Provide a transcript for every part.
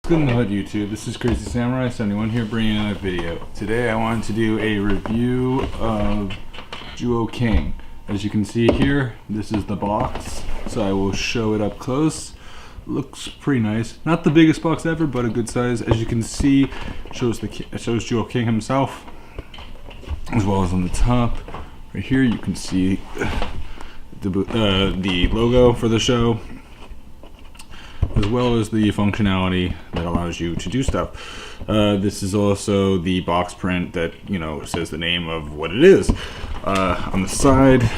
Good in the hood, YouTube. This is Crazy Samurai 71 here, bringing in a video. Today I wanted to do a review of Zyuoh King. As you can see here, this is the box, so I will show it up close. Looks pretty nice. Not the biggest box ever, but a good size. As you can see, it shows Zyuoh King himself, as well as on the top. Right here, you can see the logo for the show, as well as the functionality that allows you to do stuff. This is also the box print that, says the name of what it is. On this side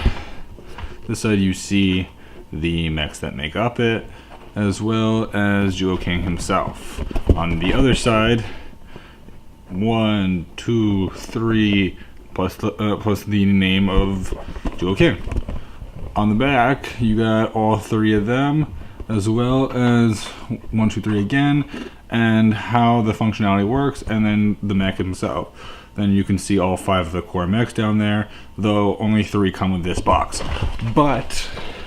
you see the mechs that make up it, as well as Zyuoh King himself. On the other side, 1, 2, 3, plus the name of Zyuoh King. On the back, you got all three of them, as well as 1, 2, 3 again, and how the functionality works, and then the mech himself. Then you can see all 5 of the core mechs down there, though only 3 come with this box. But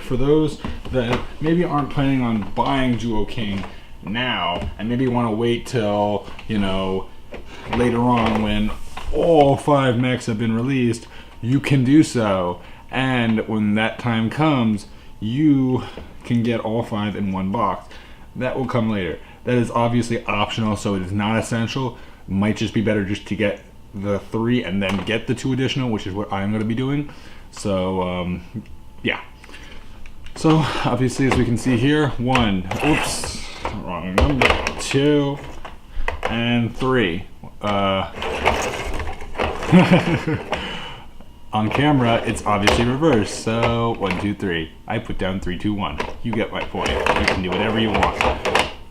for those that maybe aren't planning on buying Zyuoh King now, and maybe want to wait till, later on when all 5 mechs have been released, you can do so. And when that time comes, you can get all 5 in one box. That will come later. That is obviously optional, so it is not essential. Might just be better just to get the 3 and then get the 2 additional, which is what I'm going to be doing. So yeah. So obviously, as we can see here, 1, oops, wrong number, 2, and 3. On camera, it's obviously reversed, so 1, 2, 3. I put down 3, 2, 1. You get my point. You can do whatever you want.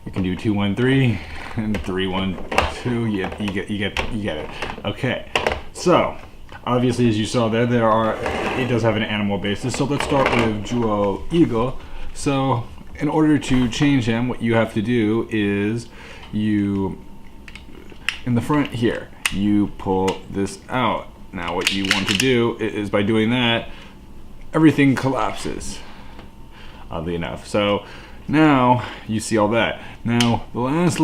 You can do 2, 1, 3, and 3, 1, 2. You get it. Okay. So obviously, as you saw there, it does have an animal basis. So let's start with Zyuoh Eagle. So in order to change him, what you have to do is in the front here, you pull this out. Now what you want to do is, by doing that, everything collapses, oddly enough. So now you see all that. Now the last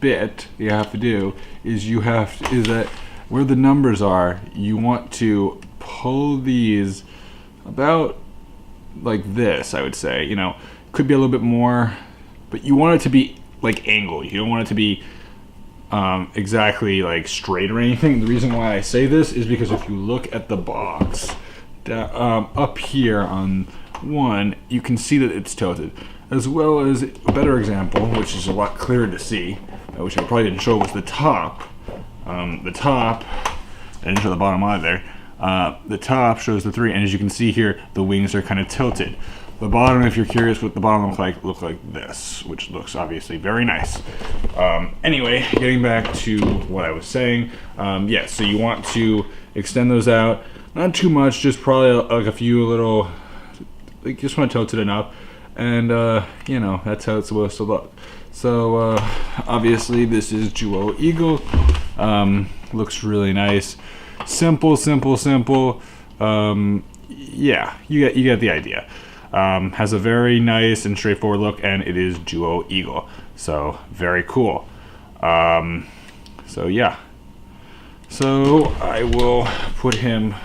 bit you have to do is that where the numbers are, you want to pull these about like this, I would say. Could be a little bit more, but you want it to be like angled. You don't want it to be exactly like straight or anything. The reason why I say this is because if you look at the box up here on 1, you can see that it's tilted, as well as a better example, which is a lot clearer to see, which I probably didn't show, was the top. The top, I didn't show the bottom either. The top shows the 3, and as you can see here, the wings are kind of tilted. The bottom, if you're curious what the bottom look like this, which looks obviously very nice. Anyway, getting back to what I was saying, yeah, so you want to extend those out, not too much, just probably like a few little, like, just want to tilt it enough, and that's how it's supposed to look. So obviously this is Zyuoh Eagle. Looks really nice, simple. Yeah, you get the idea. Has a very nice and straightforward look, and it is Zyuoh Eagle, so very cool. So yeah, so I will put him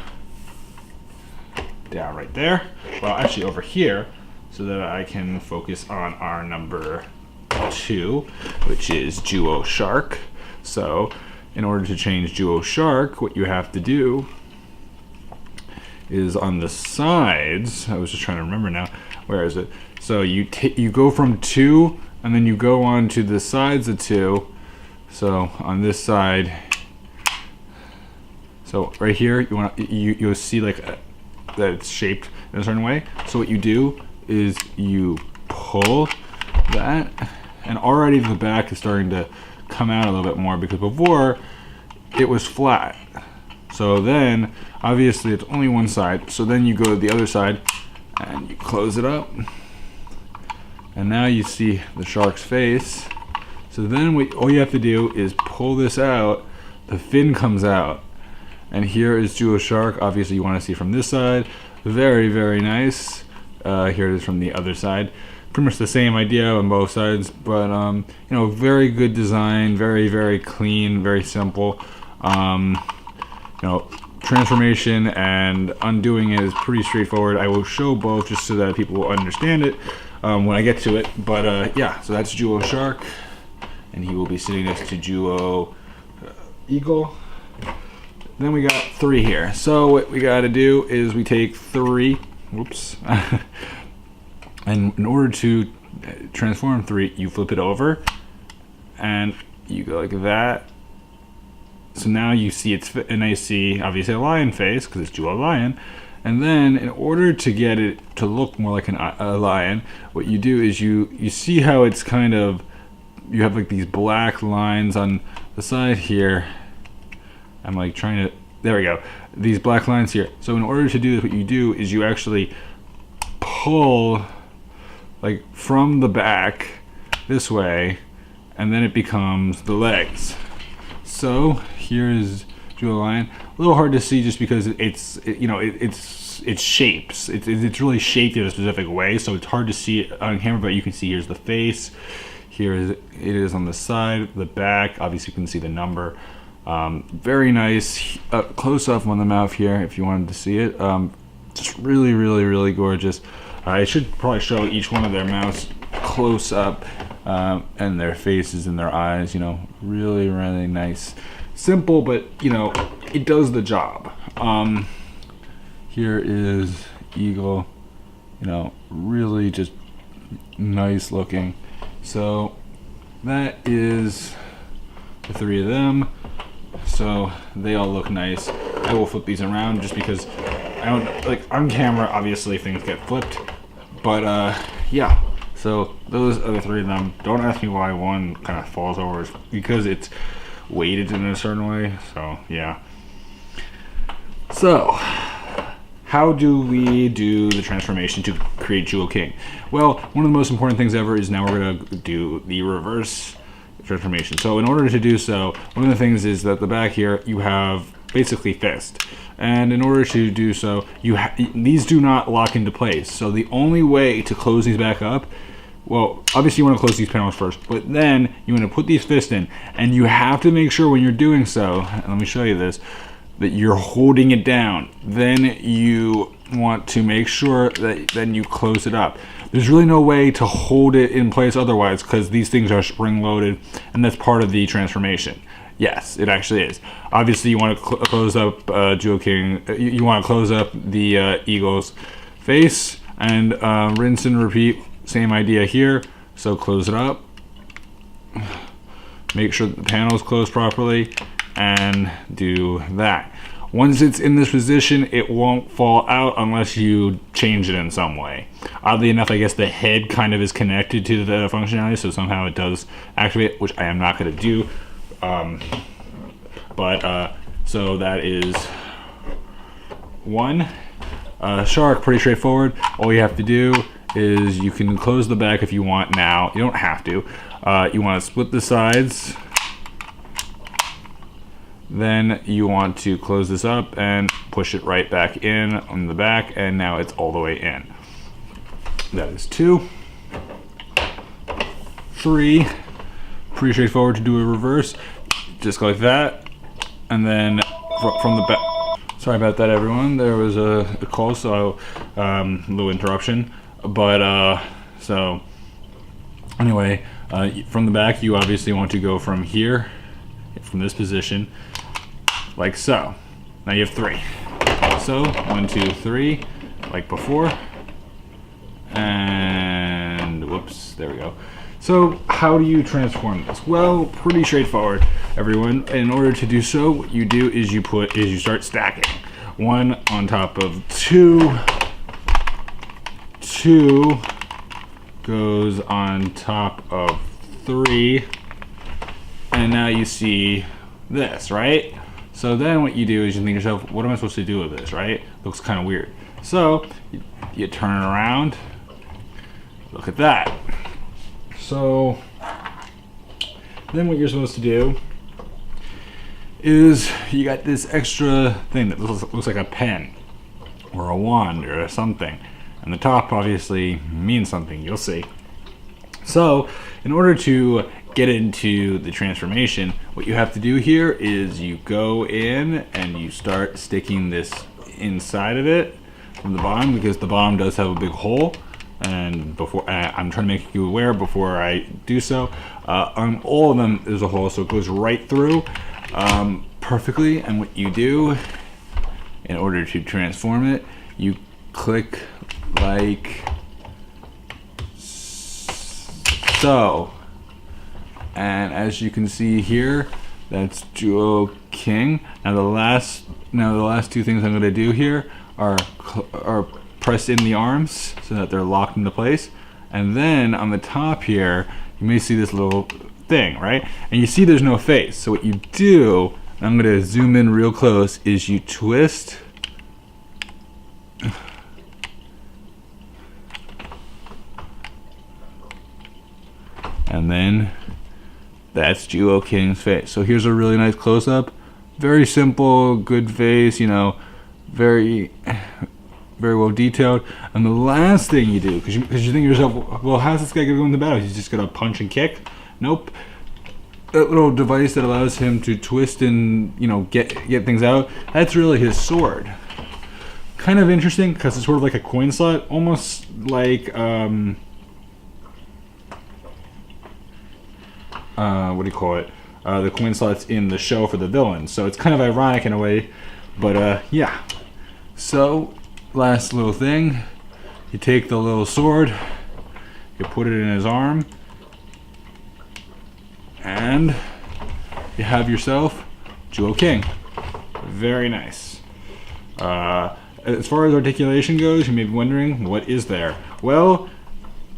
down right there, well actually over here, so that I can focus on our number 2, which is Zyuoh Shark. So in order to change Zyuoh Shark, what you have to do is on the sides, I was just trying to remember now, where is it? So you go from 2, and then you go on to the sides of 2. So on this side, so right here, you'll see like that it's shaped in a certain way. So what you do is you pull that, and already the back is starting to come out a little bit more, because before it was flat. So then, obviously it's only one side, so then you go to the other side and you close it up, and now you see the shark's face. So then all you have to do is pull this out, the fin comes out, and here is Zyuoh Shark. Obviously you want to see from this side, very nice. Here it is from the other side. pretty much the same idea on both sides, but you know, very good design, very clean, very simple. You know, transformation and undoing it is pretty straightforward. I will show both just so that people will understand it when I get to it. But yeah, so that's Zyuoh Shark, and he will be sitting next to Zyuoh Eagle. Then we got 3 here. So what we got to do is we take 3. Whoops. And in order to transform 3, you flip it over, and you go like that. So now you see and I see obviously a lion face because it's Zyuoh Lion. And then in order to get it to look more like a lion, what you do is you see how it's kind of, you have like these black lines on the side here. I'm like trying to, there we go, these black lines here. So in order to do this, what you do is you actually pull like from the back this way, and then it becomes the legs. So here's Zyuoh Lion. A little hard to see just because it's shapes. It's really shaped in a specific way, so it's hard to see it on camera. But you can see here's the face. Here it is on the side, the back. Obviously, you can see the number. Very nice close up on the mouth here, if you wanted to see it. Just really gorgeous. I should probably show each one of their mouths close up, and their faces and their eyes. You know, really nice. Simple, but you know, it does the job. Here is Eagle. You know, really just nice looking. So that is the 3 of them. So they all look nice. I will flip these around just because I don't, like, on camera obviously things get flipped, but yeah, so those are the 3 of them. Don't ask me why one kind of falls over. It's because it's weighted in a certain way. So yeah, so how do we do the transformation to create Zyuoh King? Well, one of the most important things ever is now we're going to do the reverse transformation. So in order to do so, one of the things is that the back here you have basically fist, and in order to do so, these do not lock into place. So the only way to close these back up, well, obviously you want to close these panels first, but then you want to put these fists in, and you have to make sure when you're doing so, and let me show you this, that you're holding it down. Then you want to make sure that then you close it up. There's really no way to hold it in place otherwise, because these things are spring loaded, and that's part of the transformation. Yes, it actually is. Obviously you want to close up Zyuoh King, you want to close up the Eagle's face, and rinse and repeat, same idea here. So close it up, make sure that the panel is closed properly, and do that. Once it's in this position, it won't fall out unless you change it in some way. Oddly enough, I guess the head kind of is connected to the functionality, so somehow it does activate, which I am not going to do. So that is 1. Shark, pretty straightforward. All you have to do is you can close the back if you want now. You don't have to. You want to split the sides. Then you want to close this up and push it right back in on the back, and now it's all the way in. That is 2. 3, pretty straightforward to do a reverse. Just go like that, and then from the back. Sorry about that, everyone. There was a call, so little interruption. But so anyway, from the back, you obviously want to go from here, from this position, like so. Now you have 3. So 1, 2, 3, like before, and whoops, there we go. So how do you transform this? Well, pretty straightforward, everyone. In order to do so, what you do is you start stacking. 1 on top of 2. 2 goes on top of 3. And now you see this, right? So then what you do is you think to yourself, what am I supposed to do with this, right? Looks kind of weird. So you turn it around. Look at that. So then what you're supposed to do is you got this extra thing that looks like a pen or a wand or something. And the top obviously means something, you'll see. So, in order to get into the transformation, what you have to do here is you go in and you start sticking this inside of it from the bottom, because the bottom does have a big hole. And before I'm trying to make you aware before I do so, on all of them there's a hole, so it goes right through perfectly. And what you do in order to transform it, you click like so, and as you can see here, that's Zyuoh King. Now the last two things I'm going to do here are press in the arms so that they're locked into place, and then on the top here you may see this little thing, right? And you see there's no face. So what you do, and I'm going to zoom in real close, is you twist and then that's Zyuoh King's face. So here's a really nice close-up. Very simple, good face, you know, very well detailed. And the last thing you do, because you think to yourself, well, how's this guy gonna go into battle? He's just gonna punch and kick? Nope. That little device that allows him to twist and, you know, get things out, that's really his sword. Kind of interesting because it's sort of like a coin slot, almost like what do you call it? The coin slots in the show for the villains. So it's kind of ironic in a way, but yeah. So last little thing, you take the little sword, you put it in his arm, and you have yourself Zyuoh King. Very nice. As far as articulation goes, you may be wondering, what is there? Well,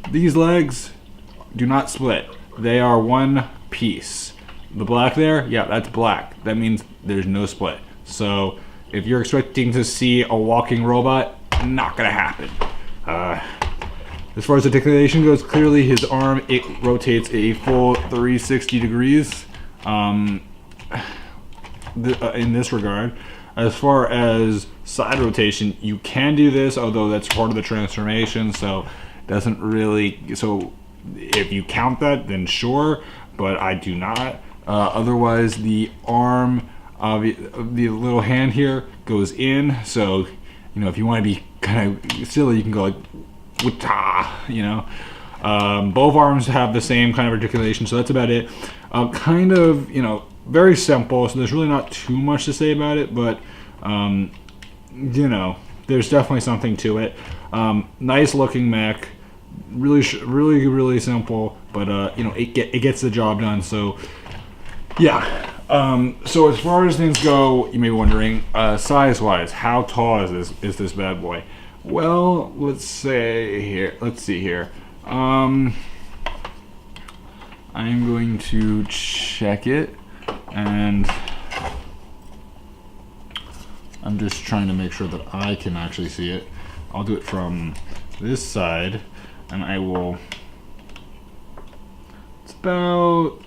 these legs do not split. They are one piece. The black there, yeah, that's black. That means there's no split. So if you're expecting to see a walking robot, not gonna happen. As far as articulation goes, clearly his arm, it rotates a full 360 degrees in this regard. As far as side rotation, you can do this, although that's part of the transformation, so it doesn't really, so if you count that, then sure, but I do not. Otherwise, the arm, the little hand here goes in, so, you know, if you want to be kind of silly, you can go like, wata, you know. Both arms have the same kind of articulation, so that's about it. Kind of, you know, very simple, so there's really not too much to say about it, but, you know, there's definitely something to it. Nice looking mech. Really simple, but you know, it gets the job done. So yeah. So as far as things go, you may be wondering, size wise, how tall is this bad boy? Well, let's see here. I'm going to check it, and I'm just trying to make sure that I can actually see it. I'll do it from this side. And I will, it's about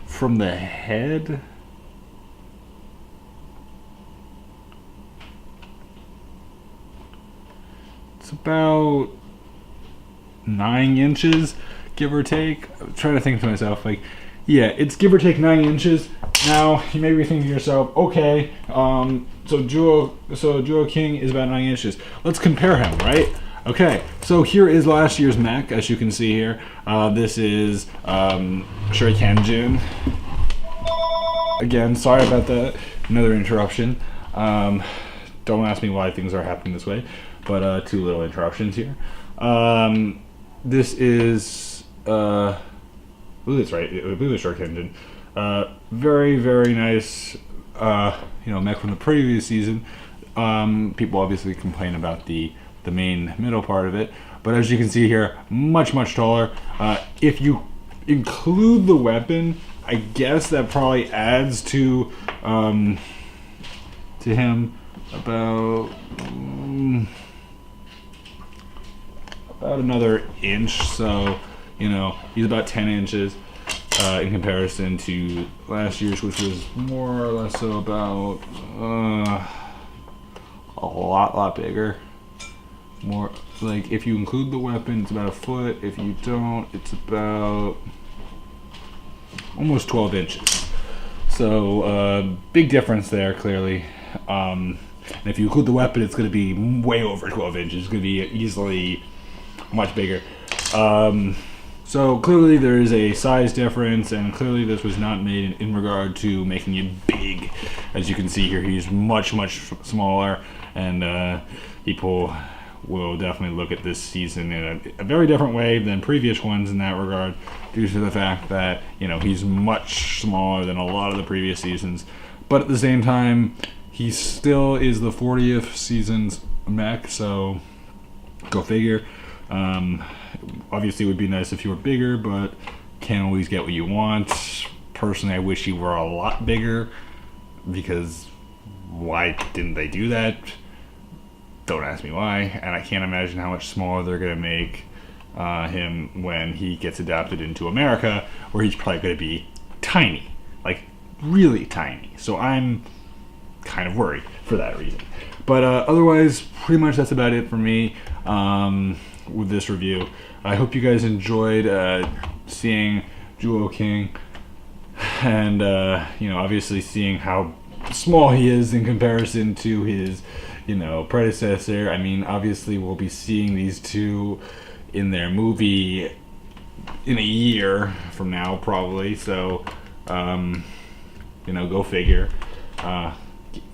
from the head, it's about 9 inches, give or take. I'm trying to think to myself, like, yeah, it's give or take 9 inches. Now, you may be thinking to yourself, okay, so Zyuoh King is about 9 inches. Let's compare him, right? Okay, so here is last year's mech, as you can see here. This is Shuriken. Again, sorry about that. Another interruption. Don't ask me why things are happening this way, but 2 little interruptions here. This is, I believe it's right. I believe it's Shuriken. Very nice, you know, mech from the previous season. People obviously complain about the main middle part of it, but as you can see here, much taller. If you include the weapon, I guess that probably adds to him about another inch. So, you know, he's about 10 inches in comparison to last year's, which was more or less so about a lot bigger. more, like if you include the weapon, it's about a foot. If you don't, it's about almost 12 inches. So big difference there, clearly. And if you include the weapon, it's going to be way over 12 inches. It's going to be easily much bigger. So clearly there is a size difference, and clearly this was not made in regard to making it big. As you can see here, he's much smaller, and people will definitely look at this season in a very different way than previous ones in that regard, due to the fact that, you know, he's much smaller than a lot of the previous seasons. But at the same time, he still is the 40th season's mech, so go figure. Obviously it would be nice if you were bigger, but can't always get what you want. Personally, I wish you were a lot bigger, because why didn't they do that? Don't ask me why, and I can't imagine how much smaller they're going to make him when he gets adapted into America, where he's probably going to be tiny, like really tiny. So I'm kind of worried for that reason. But otherwise, pretty much that's about it for me with this review. I hope you guys enjoyed seeing Zyuoh King, and you know, obviously seeing how small he is in comparison to his, you know, predecessor. I mean, obviously we'll be seeing these two in their movie in a year from now, probably. So, you know, go figure.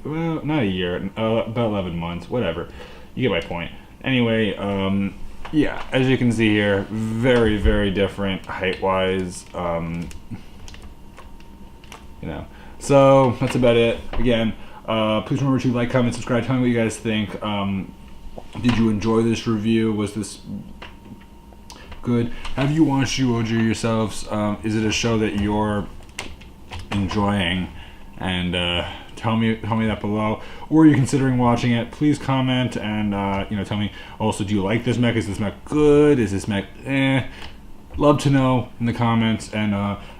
Well, not a year, about 11 months, whatever. You get my point. Anyway, yeah, as you can see here, very different height-wise. You know, so that's about it. Again, please remember to like, comment, subscribe. Tell me what you guys think. Did you enjoy this review? Was this good? Have you watched Zyuohger yourselves? Is it a show that you're enjoying? And tell me that below. Or are you considering watching it? Please comment, and you know, tell me also, do you like this mech? Is this mech good? Is this mech eh? Love to know in the comments. And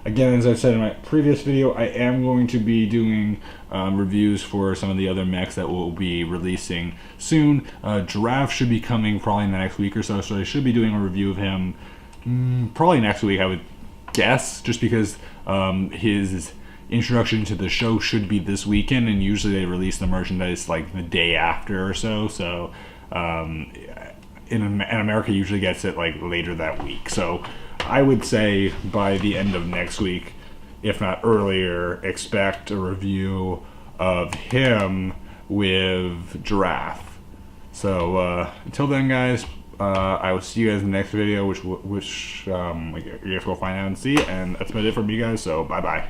again, as I said in my previous video, I am going to be doing reviews for some of the other mechs that we'll be releasing soon. Giraffe should be coming probably in the next week or so, so I should be doing a review of him probably next week, I would guess, just because his introduction to the show should be this weekend, and usually they release the merchandise like the day after or so. So in America usually gets it like later that week. So I would say by the end of next week, if not earlier, expect a review of him with Giraffe. So until then, guys, I will see you guys in the next video, which you guys will find out and see. And that's about it from me, guys. So bye bye.